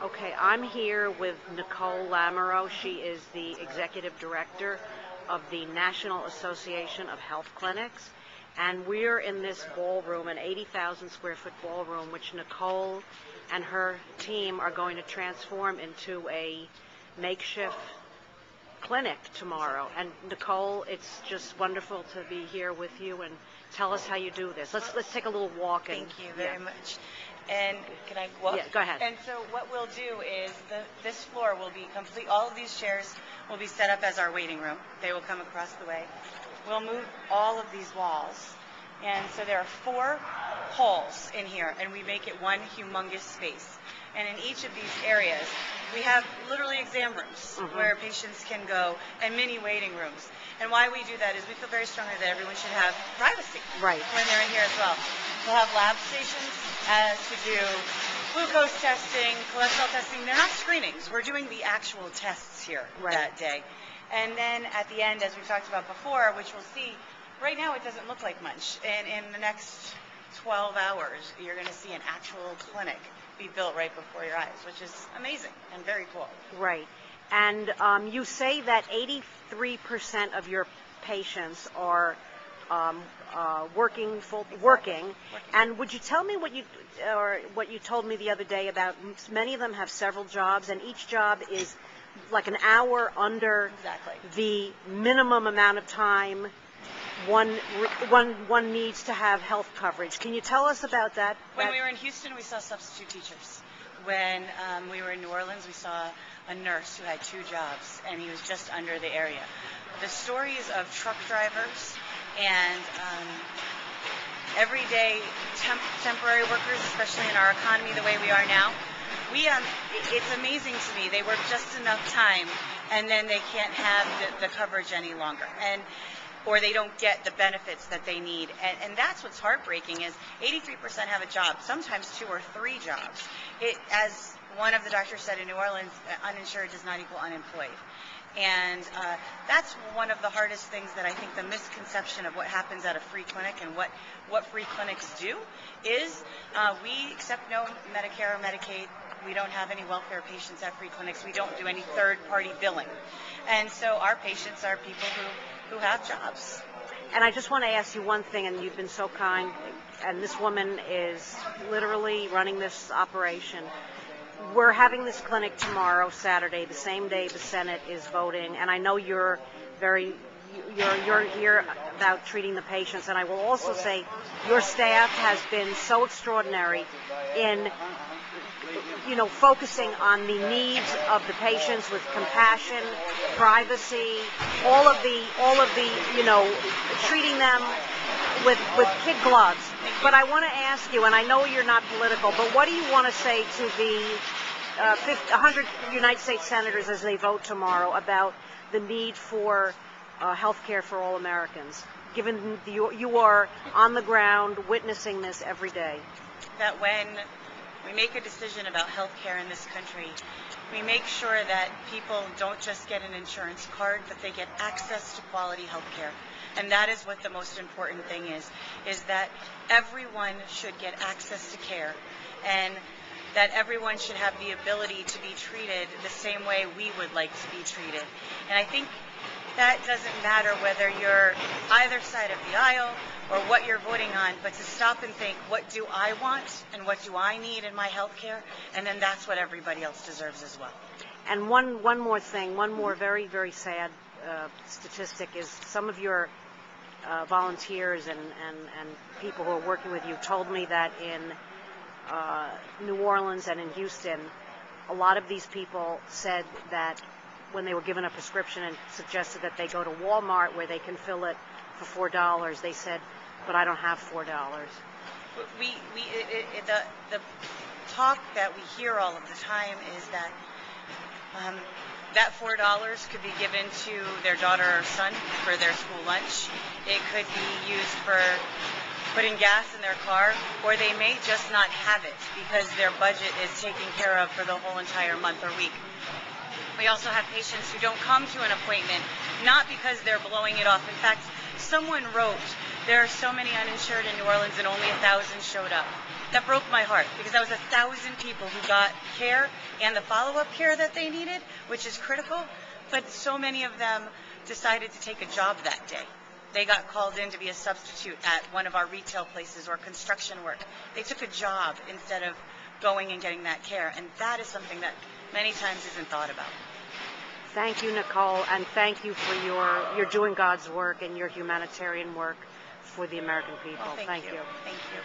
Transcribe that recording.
Okay, I'm here with Nicole Lamoureux. She is the executive director of the National Association of Health Clinics, and we're in this ballroom, an 80,000 square foot ballroom, which Nicole and her team are going to transform into a makeshift clinic tomorrow. And Nicole, it's just wonderful to be here with you, and tell us how you do this. Let's take a little walk. Thank you very much. And can I walk? Yeah, go ahead. And so what we'll do is this floor will be complete. All of these chairs will be set up as our waiting room. They will come across the way. We'll move all of these walls. And so there are 4 holes in here, and we make it one humongous space. And in each of these areas, we have literally exam rooms where patients can go, and mini waiting rooms. And why we do that is we feel very strongly that everyone should have privacy when they're in here as well. We'll have lab stations to do glucose testing, cholesterol testing. They're not screenings. We're doing the actual tests here that day. And then at the end, as we've talked about before, which we'll see, right now it doesn't look like much. And in the next 12 hours, you're going to see an actual clinic be built right before your eyes, which is amazing and very cool. Right. And you say that 83% of your patients are working. And would you tell me what you told me the other day about many of them have several jobs, and each job is like an hour under the minimum amount of time one needs to have health coverage. Can you tell us about that? When we were in Houston, we saw substitute teachers. When we were in New Orleans, we saw a nurse who had 2 jobs, and he was just under the area. The stories of truck drivers and everyday temporary workers, especially in our economy the way we are now, it's amazing to me. They work just enough time, and then they can't have the coverage any longer. Or they don't get the benefits that they need. And that's what's heartbreaking is 83% have a job, sometimes 2 or 3 jobs. As one of the doctors said in New Orleans, uninsured does not equal unemployed. And that's one of the hardest things that I think the misconception of what happens at a free clinic and what free clinics do is we accept no Medicare or Medicaid. We don't have any welfare patients at free clinics. We don't do any third-party billing. And so our patients are people who have jobs. And I just want to ask you one thing, and you've been so kind, and this woman is literally running this operation. We're having this clinic tomorrow, Saturday, the same day the Senate is voting, and I know you're here about treating the patients, and I will also say your staff has been so extraordinary in focusing on the needs of the patients with compassion, privacy, all of the treating them with kid gloves. But I want to ask you, and I know you're not political, but what do you want to say to the 100 United States senators as they vote tomorrow about the need for health care for all Americans, given you are on the ground witnessing this every day? That when we make a decision about health care in this country, we make sure that people don't just get an insurance card, but they get access to quality health care. And that is what the most important thing is that everyone should get access to care, and that everyone should have the ability to be treated the same way we would like to be treated. And I think that doesn't matter whether you're either side of the aisle or what you're voting on, but to stop and think, what do I want and what do I need in my health care? And then that's what everybody else deserves as well. And one more thing, one more very, very sad statistic is some of your volunteers and people who are working with you told me that in New Orleans and in Houston, a lot of these people said that when they were given a prescription and suggested that they go to Walmart where they can fill it for $4, they said, but I don't have $4. The talk that we hear all of the time is that that $4 could be given to their daughter or son for their school lunch. It could be used for putting gas in their car, or they may just not have it because their budget is taken care of for the whole entire month or week. We also have patients who don't come to an appointment, not because they're blowing it off. In fact, someone wrote There are so many uninsured in New Orleans and only 1,000 showed up. That broke my heart because that was 1,000 people who got care and the follow-up care that they needed, which is critical, but so many of them decided to take a job that day. They got called in to be a substitute at one of our retail places or construction work. They took a job instead of going and getting that care, and that is something that many times isn't thought about. Thank you, Nicole, and thank you for you're doing God's work and your humanitarian work for the American people. Well, thank you. you. Thank you.